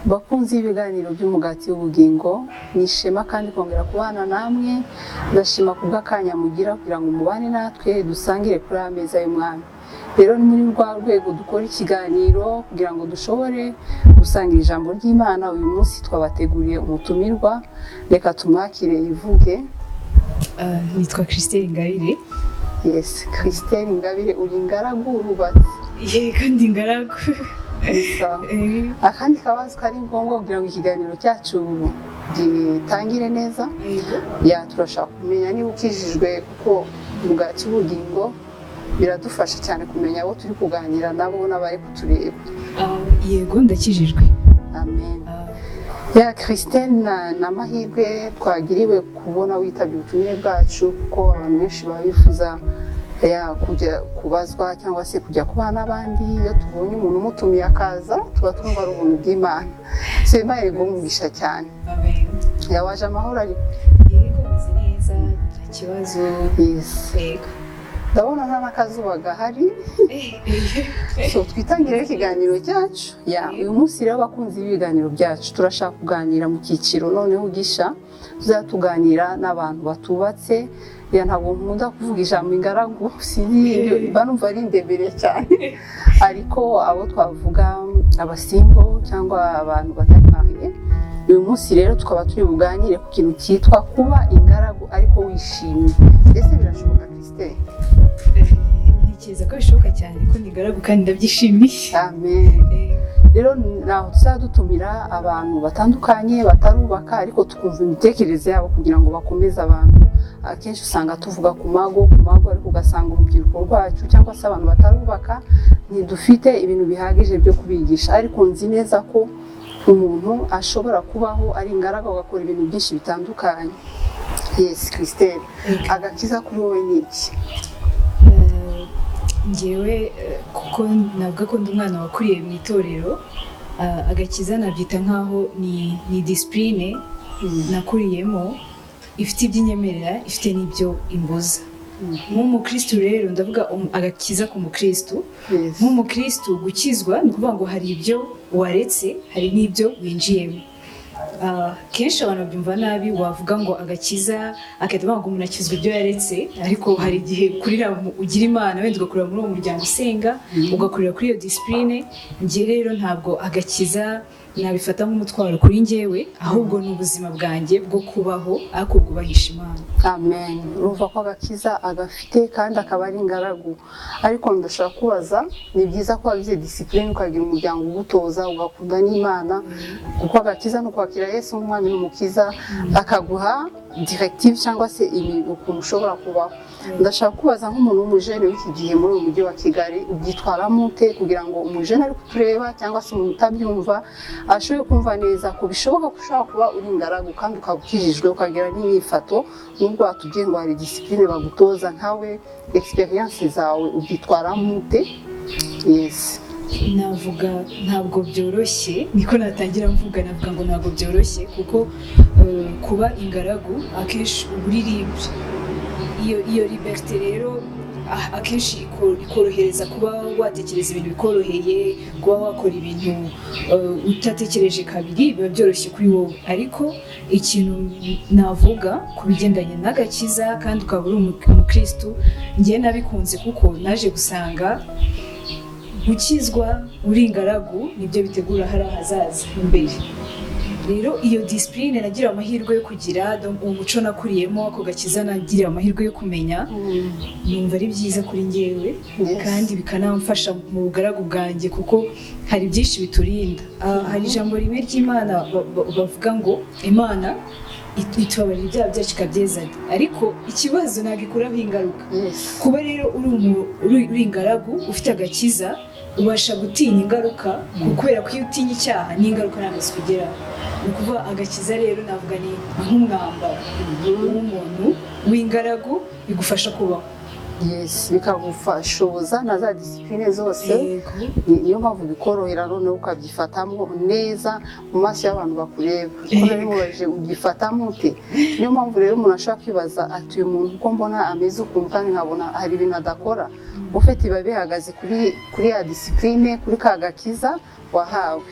Bakunzi ibiganiro by'umugati w'ubugingo, nishema kandi kongera kubana namwe. Ndashima kubw'akanya mugira kugira ngo mubane natwe dusangire kuri ameza y'umwami. Rero ni muri rwa rwego dukora ikiganiro kugira ngo dushobore gusangira ijambo ry'Imana. Uyu munsi twabateguriye umutumirwa, reka tumwakire yivuge. Nitwa Christelle Ingabire. Yes, Christelle Ingabire, uri ingaragu urubatse? Kandi ingaragu. Akandi kabazo kari ngombwa kugira ngo ikiganiro cyacu gitangire neza. Turashaka kumenya niba ukijijwe, kuko umugati w'ubugingo biradufasha cyane kumenya abo turi kuganira nabo n'abari kutureba. Yego, ndakijijwe. Amen. Christelle, n'amahirwe twagiriwe kubona witabye ubutumire bwacu, kuko abantu benshi babifuza kujya kubazwa cyangwa se kujya kubana n'abandi. Iyo tubonye umuntu umutumiye akaza, tuba twumva ari ubuntu bw'Imana. Imana igumugisha cyane. Amen. Yawaje amahoro ariko? Yego, meze neza, nta kibazo. Yes. Yego. Ndabona nta n'akazuba gahari. Twitangire ikiganiro cyacu. Uyu munsi rero bakunzi b'ibiganiro byacu, turashaka kuganira mu cyiciro noneho gisha. Tuzatuganira n'abantu batubatse. Ntabwo nkunda kuvuga ijambo ingaragu, banumva ari ndebere cyane. Ariko abo twavuga abasingo cyangwa abantu batari mariye. Uyu munsi rero tukaba turi buganire ku kintu cyitwa kuba ingaragu ariko wishimye. Ese birashoboka, Christelle? Ntekereza ko bishoboka cyane ko ni ingaragu kandi ndabyishimiye. Amen. Rero naho tuzadutumira abantu batandukanye batarubaka, ariko tukumva imitekerereze yabo kugira ngo bakomeze abantu. Akenshi usanga tuvuga ku mago, ariko ugasanga urubyiruko rwacu cyangwa se abantu batarubaka ntidufite ibintu bihagije byo kubigisha. Ariko nzi neza ko umuntu ashobora kubaho ari ingaragu agakora ibintu byinshi bitandukanye. Yes, Christelle, agakiza kuri wowe ni iki? Njyewe kuko navuga ko ndi umwana wakuriye mu itorero, agakiza nabyita nkaho ni discipline nakuriyemo, ifite iby'inyemerera, ifite n'ibyo imbuza. Nk'umukristu rero ndavuga agakiza ku mukristu. Nk'umukristu gukizwa ni ukuvuga ngo hari ibyo waretse, hari n'ibyo winjiyemo. Kenshi abantu babyumva nabi, wavuga ngo agakiza akahita bavuga ngo umuntu akizwa ibyo yaretse, ariko hari igihe kurira ugira Imana, wenda ugakurira muri uwo muryango usenga, ugakurira kuri iyo discipline. Njye rero ntabwo agakiza nabifata nk'umutwaro kuri njyewe, ahubwo ni ubuzima bwanjye bwo kubaho ariko bwubahisha Imana. Amen. Urumva ko agakiza agafite kandi akaba ari ingaragu. Ariko ndashaka kubaza, ni byiza ko wagize discipline ukagira umuryango ugutoza, ugakunda n'Imana, kuko agakiza no kwakira Yesu nk'umwami n'umukiza, akaguha directive cyangwa se ukuntu ushobora kubaho. Ndashaka kubaza nk'umuntu w'umujene w'iki gihe muri uyu mujyi wa Kigali, ubyitwaramo ute kugira ngo umujene ari kutureba cyangwa se umuntu utabyumva ashobore kumva neza ko bishoboka ko ushobora kuba uri ingaragu kandi ukaba ukijijwe, ukagira n'imyifato, nubwo watubwiye ngo hari discipline bagutoza. Nkawe experience zawe ubyitwaramo ute? Yes. Navuga ntabwo byoroshye, niko natangira mvuga, navuga ngo ntabwo byoroshye, kuko kuba ingaragu akenshi uri libre. Iyo liberté rero akenshi ikorohereza kuba watekereza ibintu bikoroheye, kuba wakora ibintu utatekereje kabiri, biba byoroshye kuri wowe. Ariko ikintu navuga ku bigendanye n'agakiza kandi ukaba uri umukristu, njye nabikunze kuko naje gusanga gukizwa uri ingaragu nibyo bitegura hari ahazaza imbere. Rero iyo discipline nagira amahirwe yo kugira, uwo muco nakuriyemo, ako gakiza nagira amahirwe yo kumenya, numva ari byiza kuri njyewe. Kandi bikanamfasha mu bugaragu bwanjye, kuko hari byinshi biturinda. Hari ijambo rimwe ry'Imana bavuga ngo Imana itubabarira ibyaha byacu ikabyezanya, ariko ikibazo ntabwo ikuraho ingaruka. Kuba rero uri ingaragu ufite agakiza, ubasha gutinya ingaruka, kubera ko iyo utinya icyaha n'ingaruka ntabwo zikugeraho. Ni ukuvuga agakiza rero navuga ni nk'umwambaro w'umuntu w'ingaragu, bigufasha kubaho. Yes, bikagufashoboza na za discipline zose. Niyo mpamvu bikorohera noneho ukabyifatamo neza mu maso y'abantu bakureba. Kuko nari mubajije ubyifatamo ute? Niyo mpamvu rero umuntu ashobora kwibaza ati uyu muntu uko mbona ameze ukuntu kandi nkabona hari ibintu adakora. Ufite biba bihagaze kuri ya discipline, kuri ka gakiza wahawe.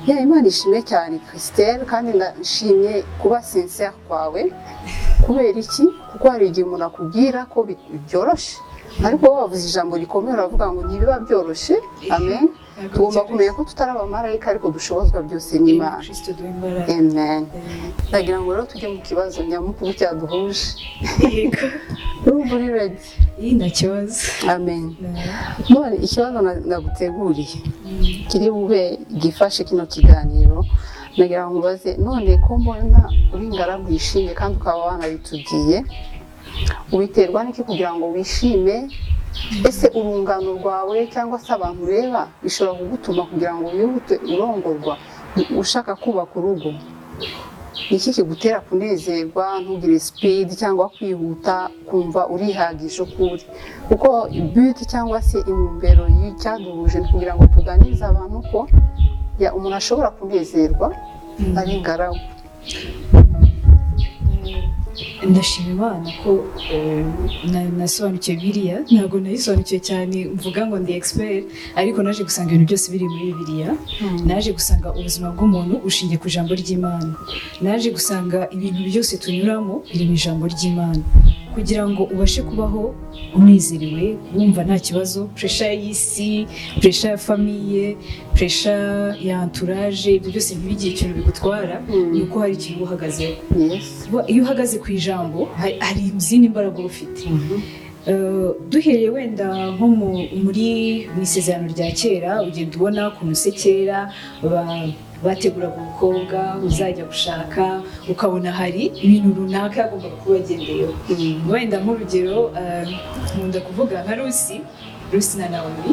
Imana ishimwe cyane Christelle, kandi ndashimye kuba sincere kwawe. Kubera iki? Kuko hari igihe umuntu akubwira ko byoroshye, ariko wavuze ijambo rikomeye uravuga ngo ntibiba byoroshye. Amen. Tugomba kumenya ko tutari abamarayika ariko dushobozwa byose n'Imana. Amen. Ndagira ngo rero tujye mu kibazo nyamukuru cyaduhuje. Yego. Urumva uri ready? Nta kibazo. Amen. None ikibazo naguteguriye kiri bube gifashe kino kiganiro, nagira ngo ubaze, none ko mbona uri ingaragu yishimye kandi ukaba wanabitubwiye, ubiterwa n'iki kugira ngo wishime? Ese urungano rwawe cyangwa se abantu ureba bishobora kugutuma kugira ngo wihute urongorwa ushaka kubaka urugo? Iki kigutera kunezerwa ntugire speed cyangwa kwihuta kumva urihagije ukuri? Kuko but cyangwa se intumbero y'icyaduhuje kugira ngo tuganize abantu ko umuntu ashobora kunezerwa ari ingaragu. Ndashima Imana ko nasobanukiwe Bibiliya. Ntabwo nayisobanukiwe cyane mvuga ngo ndi expert, ariko naje gusanga ibintu byose biri muri Bibiliya. Naje gusanga ubuzima bw'umuntu bushingiye ku ijambo ry'Imana. Naje gusanga ibintu byose tunyuramo biri mu ijambo ry'Imana, kugira ngo ubashe kubaho unezerewe wumva nta kibazo. Pressure y'isi, pressure ya famille, pressure ya entourage, ibyo byose ntibigire ikintu bigutwara, nuko hari ikintu uhagazeho. Iyo uhagaze ku ijambo hari izindi mbaraga ufite. Duhereye wenda nko muri isezerano rya kera, ugenda ubona ukuntu se kera bateguraga umukobwa uzajya gushaka, ukabona hari ibintu runaka yagombaga kuba agendeyeho. Wenda nk'urugero nkunda kuvuga nka Rusi na Naomi.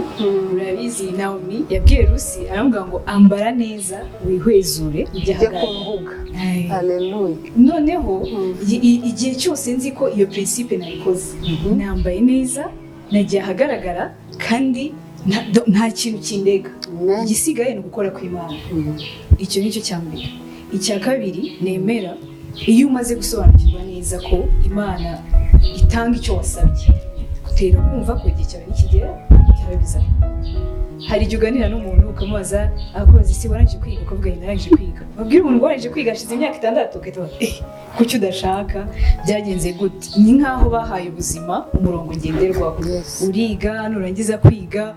Urabizi Naomi yabwiye Rusi aramubwira ngo ambara neza wihwezure ujye kumbuga. Haleluya. Noneho igihe cyose nzi ko iyo principe nayikoze, nambaye neza, nagiye ahagaragara kandi nta kintu kindega. Igisigaye ni ugukora kw'Imana. Icyo nicyo cya mbere. Icya kabiri, nemera iyo umaze gusobanukirwa neza ko Imana itanga icyo wasabye, gutera kumva ko igihe cyawe nikigera cyaba bizaba. Hari igihe uganira n'umuntu ukamubaza akoze isi warangije kwiga, ukavuga narangije kwiga. Wabwira umuntu warangije kwiga ashize imyaka 6, ukahita kuki udashaka? Byagenze gute? Ni nkaho bahaye ubuzima umurongo ngenderwaho. Uriga, nurangiza kwiga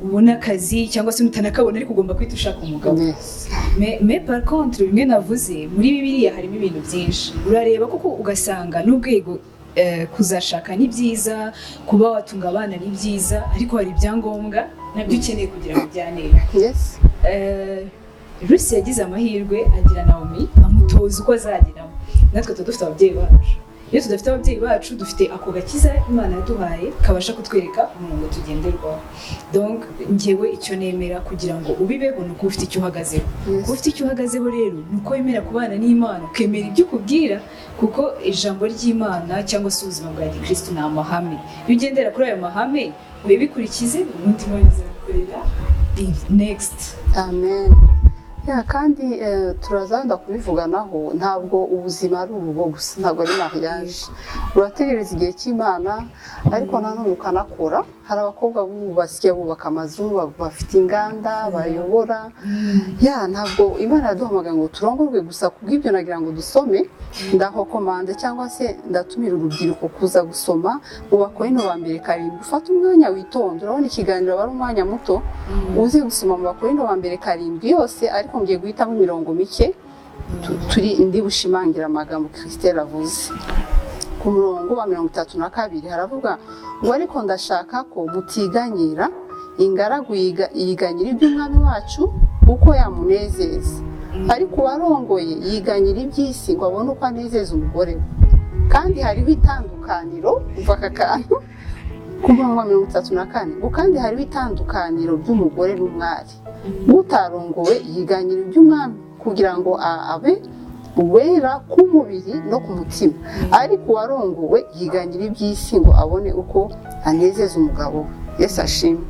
ubona akazi cyangwa se utanakabona, ariko ugomba kwita ushaka umugabo. Mais par contre bimwe navuze muri Bibiliya harimo ibintu byinshi urareba kuko ugasanga n'ubwego kuzashaka ni byiza, kuba watunga abana ni byiza, ariko hari ibyangombwa nabyo ukeneye kugira ngo byanere. Rusi yagize amahirwe agira Naomi amutoza uko azagiramo. Natwe dufite ababyeyi bacu. Iyo tudafite ababyeyi bacu dufite ako gakiza Imana yaduhaye kabasha kutwereka umurongo tugenderwaho. Donc njyewe icyo nemera kugira ngo ubibeho nuko ufite icyo uhagazeho. Ufite icyo uhagazeho rero nuko wemera kubana n'Imana, ukemera ibyo ukubwira, kuko ijambo ry'Imana cyangwa se ubuzima bwa Gikristo ni amahame. Iyo ugendera kuri ayo mahame ubikurikize, umutima wawe uzakorera next. Amen. Kandi turazanda kubivuganaho, ntabwo ubuzima ari urugo gusa, ntabwo ari mariage. Urategereza igihe cy'Imana, ariko nanone ukanakora. Hari abakobwa basigaye bubaka amazu, bafite inganda, bayobora. Ntabwo Imana yaduhamagaye ngo turongorwe gusa. Kubw'ibyo nagira ngo dusome, ndahokomande cyangwa se ndatumira urubyiruko kuza gusoma mu Bakorinto ba mbere 7. Ufata umwanya witonda, urabona ikiganiro aba ari umwanya muto, uze gusoma mu Bakorinto ba mbere 7 yose, ariko ngiye guhitamo imirongo mike ndi bushimangira amagambo Christelle avuze. Ku murongo wa 32 haravuga ngo ariko ndashaka ko mutiganyira ingaragu yiganyira iby'umwami wacu uko yamunezeza, ariko uwarongoye yiganyira iby'isi ngo abone uko anezeza umugore we. Kandi hariho itandukaniro, umva aka kantu ku murongo wa 34, ngo kandi hariho itandukaniro by'umugore n'umwari. Utarongowe yiganyira iby'umwami kugira ngo abe uwera k'umubiri no ku mutima, ariko uwarongowe yiganyira iby'isi ngo abone uko anezeza umugabo we. Yesu ashimwe.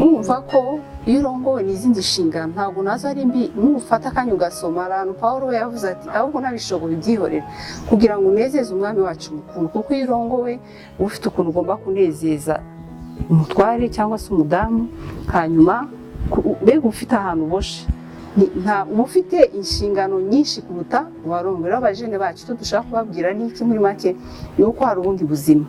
Urumva ko iyo urongowe n'izindi nshingano ntabwo nazo ari mbi. Nufata akanya ugasoma, ahantu Pawulo we yavuze ati ahubwo nabishoboye byihorera kugira ngo unezeze umwami wacu mukuru. Kuko iyo urongowe uba ufite ukuntu ugomba kunezeza umutware cyangwa se umudamu, hanyuma mbega ufite ahantu uboshe. nta ufite inshingano nyinshi kuruta uwarongora. Abajene bacu icyo dushaka kubabwira ni iki muri make, ni uko hari ubundi buzima.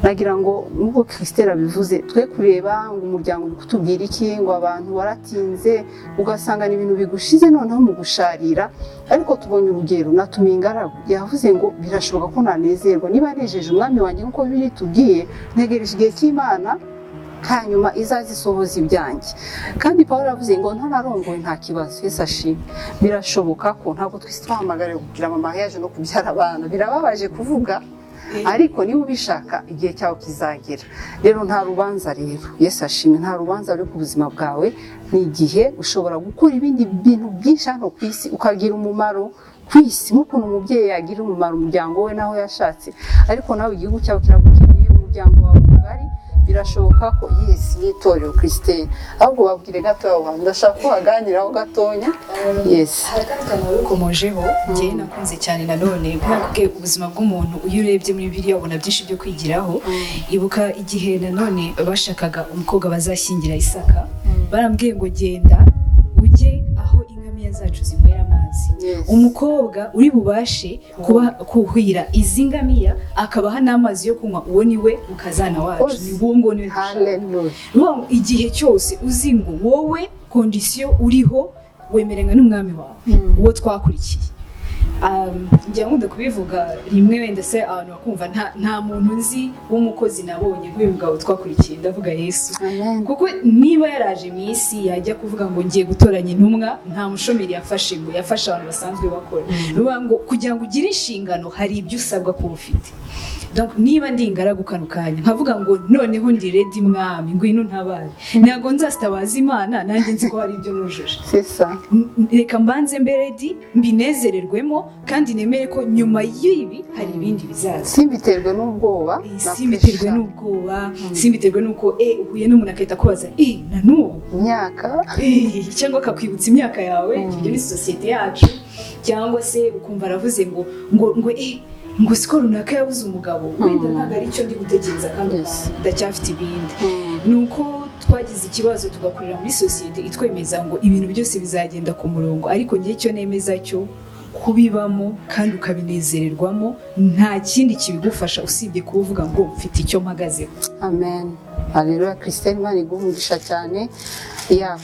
Nagira ngo nubwo Christelle abivuze, twe kureba ngo umuryango uri kutubwira iki, ngo abantu baratinze, ugasanga ni ibintu bigushize noneho mu gusharira. Ariko tubonye urugero na Tumingaragu yavuze ngo birashoboka ko nanezerwa niba nejeje umwami wanjye nk'uko biri tubwiye, ntegereje igihe cy'Imana hanyuma izazisohoza ibyanjye. Kandi Pawulo yavuze ngo ntanarongoye nta kibazo. Yesu ashimwe. Birashoboka ko ntabwo twese twahamagariwe kugira mariage no kubyara abana, birababaje kuvuga, ariko niba ubishaka igihe cyawe kizagera. Rero nta rubanza, rero Yesu ashimwe, nta rubanza ruri ku buzima bwawe. Ni igihe ushobora gukora ibindi bintu byinshi hano ku isi ukagira umumaro ku isi, nk'ukuntu umubyeyi yagira umumaro umuryango we naho yashatse, ariko nawe igihugu cyawe kiragukeneye, umuryango wawe mugari. Birashoboka ko yesi n'itorero Christelle, ahubwo babwire gato abantu ndashaka ko baganiraho gatonya. Yes, hari kandi kantu wabikomojeho njye nakunze cyane nanone, kubera ubuzima bw'umuntu iyo urebye muri Bibiliya ubona byinshi byo kwigiraho. Ibuka igihe nanone bashakaga umukobwa bazashyingira Isaka, barambwiye ngo genda ujye aho ingamiya zacu zinywera amazi. Umukobwa uri bubashe kuhira izi ngamiya akabaha n'amazi yo kunywa, uwo niwe mukazana wacu, ni wowe ngo niwe. Haleluya. Igihe cyose uzi ngo wowe kondisiyo uriho wemeranya n'umwami wawe, uwo twakurikiye. Njya nkunda kubivuga rimwe, wenda se abantu bakumva nta muntu nzi w'umukozi nabonye nk'uyu mugabo twakurikiye, ndavuga Yesu. Kuko niba yaraje mu isi yajya kuvuga ngo ngiye gutoranya intumwa, nta mushomeri yafashe, ngo yafashe abantu basanzwe bakora. Ruba ngo kugira ngo ugire inshingano hari ibyo usabwa kuba ufite. Donc niba ndi ingaragu kano kanya nkavuga ngo noneho ndi ready mwami ngwino ntabare, ntago nzasitabaza Imana nanjye nzi ko hari ibyo nujuje. Reka mbanze mbe ready, mbinezererwemo, kandi nemere ko nyuma y'ibi hari ibindi bizaza. Simbiterwe n'ubwoba, simbiterwe nuko uhuye n'umuntu akahita kubaza na n'ubu imyaka, cyangwa akakwibutsa imyaka yawe. Ibyo ni societe yacu. Cyangwa se ukumva aravuze ngo siko runaka yabuze umugabo, wenda ntabwo ari cyo ndi gutekereza, kandi ndacyafite ibindi. Nuko twagize ikibazo tugakorera muri societe itwemeza ngo ibintu byose bizagenda ku murongo, ariko ngiye cyo nemeza cyo kubibamo kandi ukabinezererwamo, nta kindi kibigufasha usibye kuvuga ngo mfite icyo mpagazeho. Amen. Haleluya. Christelle, Imana igumisha cyane.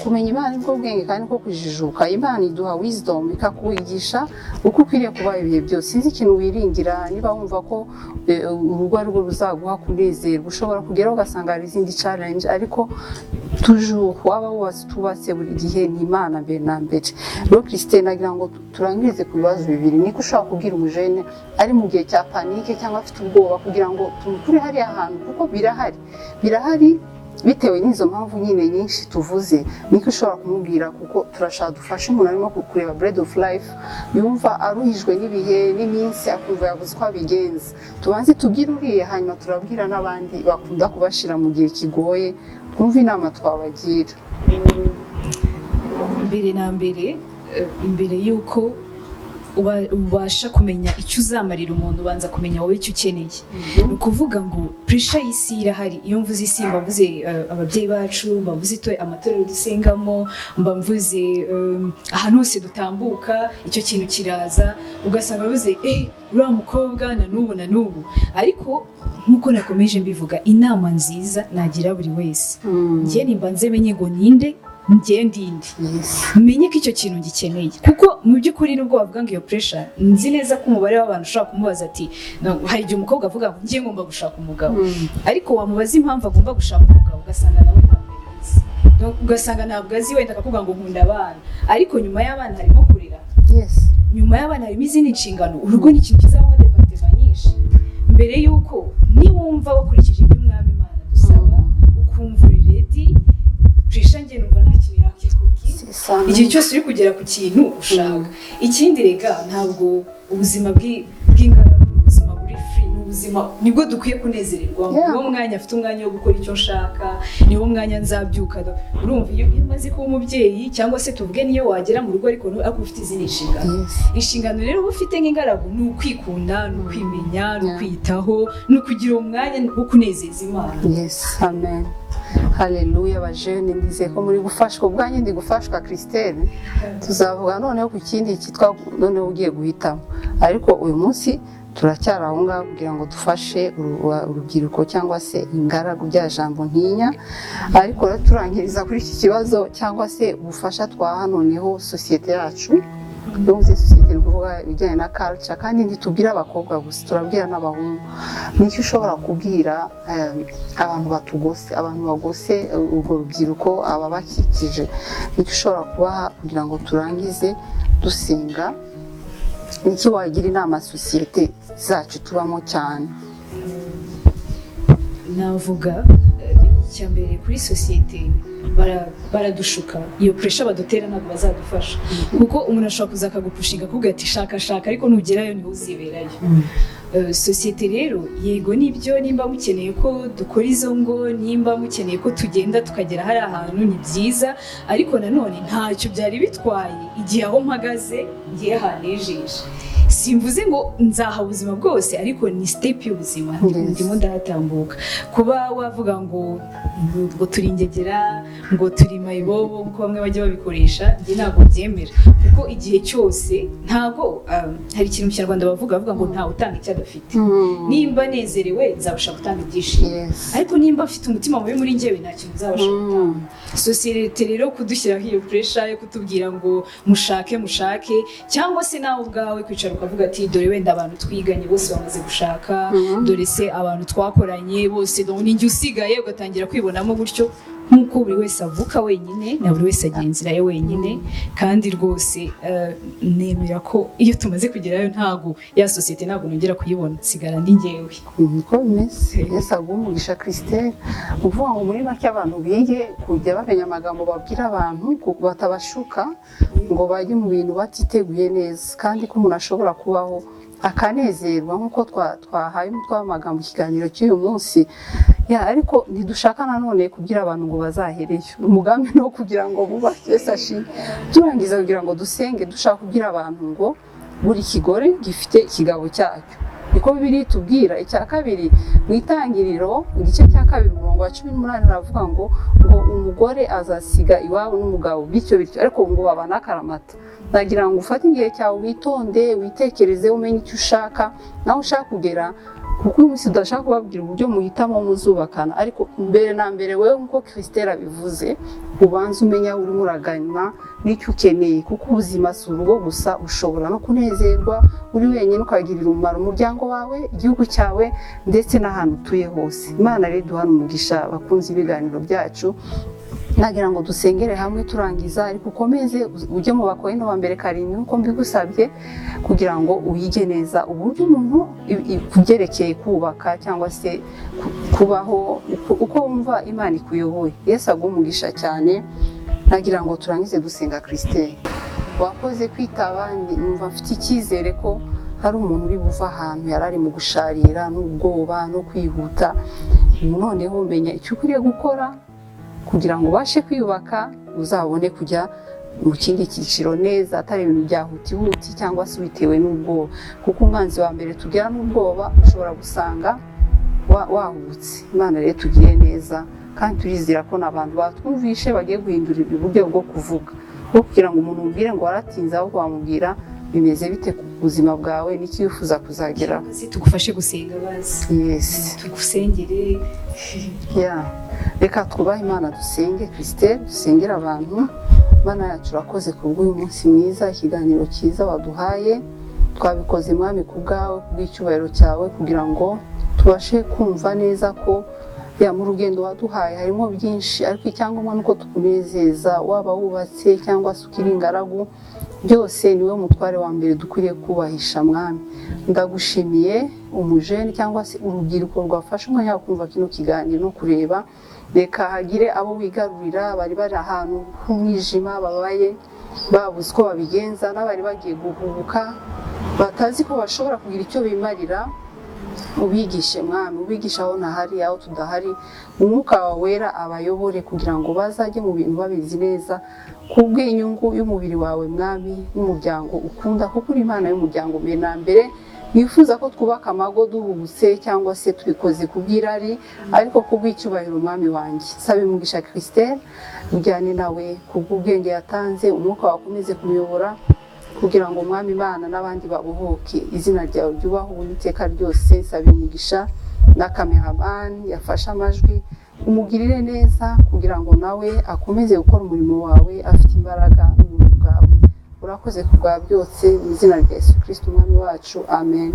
Kumenya Imana nibwo bwenge kandi ko kujijuka. Imana iduha wisdom ikakuwigisha uko ukwiriye kuba ibihe byose. Sinzi ikintu wiringira, niba wumva ko urugo rwo ruzaguha kunezerwa, ushobora kugeraho ugasanga hari izindi challenge, ariko toujours waba tubatse buri gihe ni Imana mbere na mbere. Rero Christelle, nagira ngo turangirize ku bibazo bibiri. Niko ushaka kubwira umujene ari mu gihe cya panike cyangwa afite ubwoba kugira ngo tumukure hariya hantu, kuko birahari bitewe n'izo mpamvu nyine nyinshi tuvuze. Niko ushobora kumubwira, kuko turashaka dufashe umuntu arimo kureba Bread of Life, yumva aruhijwe n'ibihe n'iminsi, akumva yabuze uko abigenza. Tubanze tubwire uriya, hanyuma turabwira n'abandi bakunda kubashira mu gihe kigoye, twumve inama twabagira. Mbere na mbere yuko ubasha kumenya icyo uzamarira umuntu, ubanza kumenya wowe icyo ukeneye. Ni ukuvuga ngo pressure y'isi irahari. Iyo mvuze isi mbavuze ababyeyi bacu, mbavuze amatorero dusengamo, mbavuze ahantu hose dutambuka, icyo kintu kiraza ugasanga bavuze uriya mukobwa na n'ubu. Ariko nkuko nakomeje mbivuga, inama nziza nagira buri wese, njye nimbanze menye ngo ninde ndindi, menye ko icyo kintu gikeneye. Kuko mu by'ukuri nubwo bavuga ngo iyo pressure, nzi neza ko umubare w'abantu ushaka kumubaza ati hari igihe umukobwa avuga ngo ngiye ngomba gushaka umugabo, ariko wamubaza impamvu agomba gushaka umugabo ugasanga nawe ntabwo abizi. Ugasanga ntabwo azi, wenda akavuga ngo nkunda abana, ariko nyuma y'abana harimo kurera, nyuma y'abana harimo izindi nshingano. Urugo ni ikintu kizabamo departement nyinshi. Mbere y'uko niwumva wakurikije ibyo umwami Imana dusaba, ukumva uri ready, pressure nge numva nta kintu yakikubwira igihe cyose uri kugera ku kintu ushaka. Ikindi rega, ntabwo ubuzima bw'ingaragu ubuzima buri free, ni ubuzima ubuzima nibwo dukwiye kunezererwa, niwo mwanya afite umwanya wo gukora icyo nshaka, niwo mwanya nzabyuka. Urumva iyo umaze kuba umubyeyi cyangwa se tuvuge niyo wagera mu rugo ariko ufite izindi nshingano. Inshingano rero uba ufite nk'ingaragu ni ukwikunda, ni ukwimenya, ni ukwiyitaho, ni ukugira umwanya wo kunezeza Imana. Yes, amen. Haleluya. Bajene ndizeye ko muri gufashwa, ubwanjye ndi gufashwa Christelle. Tuzavuga noneho ku kindi cyitwa noneho ugiye guhitamo, ariko uyu munsi turacyari aho ngaho kugira ngo dufashe urubyiruko cyangwa se ingaragu bya jambo ntinya. Ariko rero turangiriza kuri iki kibazo cyangwa se ubufasha twaha noneho sosiyete yacu. Duhuze sosiyete ni ukuvuga ibijyanye na culture, kandi ntitubwira abakobwa gusa, turabwira n'abahungu. Nicyo ushobora kubwira abantu batugose, abantu bagose urwo rubyiruko ababakikije, nicyo ushobora kubaha kugira ngo turangize dusenga. Niki wagira inama sosiyete zacu tubamo cyane? Navuga icyambere kuri sosiyete baradushuka, iyo pressure badutera ntabwo bazadufasha, kuko umuntu ashobora kuza akagupushinga akubwira ati shaka ariko nugerayo niho uziberayo. Sosiyete rero yego nibyo, nimba mukeneye ko dukora izo ngo, nimba mukeneye ko tugenda tukagera hari ahantu ni byiza, ariko nanone ntacyo byari bitwaye igihe aho mpagaze ngiye hanejeje. Simvuze ngo nzaha ubuzima bwose, ariko ni step y'ubuzima ndimo ndahatambuka. Kuba wavuga ngo turi ingegera, ngo turi mayibobo nkuko bamwe bajya babikoresha, njye ntabwo byemera, kuko igihe cyose ntabwo hari ikintu mu Kinyarwanda bavuga ngo ntawe utanga icyo adafite. Nimba nezerewe nzabasha gutanga ibyishimo, ariko nimba afite umutima mubi muri njyewe nta kintu nzabasha gutanga. Sosiyete rero kudushyiraho iyo pressure yo kutubwira ngo mushake cyangwa se nawe ubwawe kwicara ukavuga ati dore wenda abantu twiganye bose bamaze gushaka, dore se abantu twakoranye bose ninjye usigaye, ugatangira kwibonamo gutyo, nk'uko buri wese avuka wenyine na buri wese agira inzira ye wenyine. Kandi rwose nemera ko iyo tumaze kugerayo ntago ya sosiyete ntabwo nongera kuyibona, sigara ndi njyewe. Niko bimeze. Yesu agumugisha Christelle. Uvuga ngo muri make abantu bige kujya bamenya amagambo babwira abantu batabashuka ngo bajye mu bintu batiteguye neza, kandi ko umuntu ashobora kubaho akanezerwa nk'uko twahaye umutwe w'amagambo ikiganiro cy'uyu munsi. Ariko ntidushaka nanone kubwira abantu ngo bazahereyo, umugambi no kugira ngo bubake. Yesu ashimwe. Turangiza kugira ngo dusenge, dushaka kubwira abantu ngo buri kigore gifite ikigabo cyacyo, niko Bibiliya itubwira. Icya kabiri mu Itangiriro igice cya 2 umurongo wa 18 aravuga ngo umugore azasiga iwabo n'umugabo bityo, ariko ngo babana akaramata. Nagira ngo ufate igihe cyawe witonde, witekereze, umenye icyo ushaka, nawe ushaka kugera, kuko uyu munsi udashaka kubabwira uburyo muhitamo muzubakana, ariko mbere na mbere wewe nk'uko Christelle abivuze, ubanza umenya urimo uragana n'icyo ukeneye, kuko ubuzima si urugo gusa, ushobora no kunezerwa uri wenyine ukagirira umumaro umuryango wawe, igihugu cyawe, ndetse n'ahantu utuye hose. Imana rero duhana umugisha bakunze ibiganiro byacu. Nagira ngo dusengere hamwe turangiza, ariko ukomeze ujye mu Bakorinto wa mbere 7 nkuko mbigusabye, kugira ngo uyige neza uburyo umuntu kugerekeye kubaka cyangwa se kubaho uko wumva Imana ikuyoboye. Yesu agumugisha cyane. Nagira ngo turangize dusenga. Christelle, wakoze kwitaba, numva mfite icyizere ko hari umuntu uri buva ahantu yarari mu gusharira n'ubwoba no kwihuta, noneho umenya icyo ukwiriye gukora kugira ngo ubashe kwiyubaka, uzabone kujya mu kindi cyiciro neza, atari ibintu bya huti cyangwa se bitewe n'ubwoba, kuko umwanzi wa mbere tugera n'ubwoba ushobora gusanga wahubutse. Imana rero tugire neza, kandi turizira ko n'abantu batwumvishe bagiye guhindura uburyo bwo kuvuga, kugira ngo umuntu ubwire ngo waratinze, ahubwo wamubwira bimeze bite ku buzima bwawe, n'iki wifuza kuzageraho. Tugufashe gusenga bazi. Yes. Tugusengere. Reka twubahe Imana dusenge. Christelle, dusengera abantu. Mana yacu urakoze kubw'uyu munsi mwiza, ikiganiro cyiza waduhaye. Twabikoze Mwami kubwawe, kubw'icyubahiro cyawe, kugira ngo tubashe kumva neza ko mu rugendo waduhaye harimo byinshi, ariko icyangombwa nuko tukunezeza, waba wubatse cyangwa se ukiri ingaragu, byose niwe mutware wa mbere dukwiriye kubahisha. Mwami, ndagushimiye umujene cyangwa se urubyiruko rwafashe umwanya wo kumva kino kiganiro no kureba. Reka hagire abo wigarurira bari ahantu h'umwijima, babaye babuze uko babigenza, n'abari bagiye guhubuka batazi ko bashobora kugira icyo bimarira. ubigishe mwami, ubigisha aho ntahari, aho tudahari, umwuka wawe wera abayobore kugira ngo bazajye mu bintu babizi neza kubw'inyungu y'umubiri wawe mwami, n'umuryango ukunda, kuko uri Imana y'umuryango mbere na mbere. Wifuza ko twubaka amago duhubutse cyangwa se tubikoze kubw'irari, ariko kubw'icyubahiro umwami wanjye. Sabe umugisha Christelle, ujyane nawe kubw'ubwenge yatanze, umwuka wakomeze kumuyobora kugira ngo umwami Imana n'abandi babuhoke, izina ryawe ryubahwe iteka ryose. Sabe umugisha na cameraman yafashe amajwi, umugirire neza kugira ngo nawe akomeze gukora umurimo wawe afite imbaraga n'ubuntu bwawe. Urakoze kubwa byose mu izina rya Yesu Kristo umwami wacu, amen.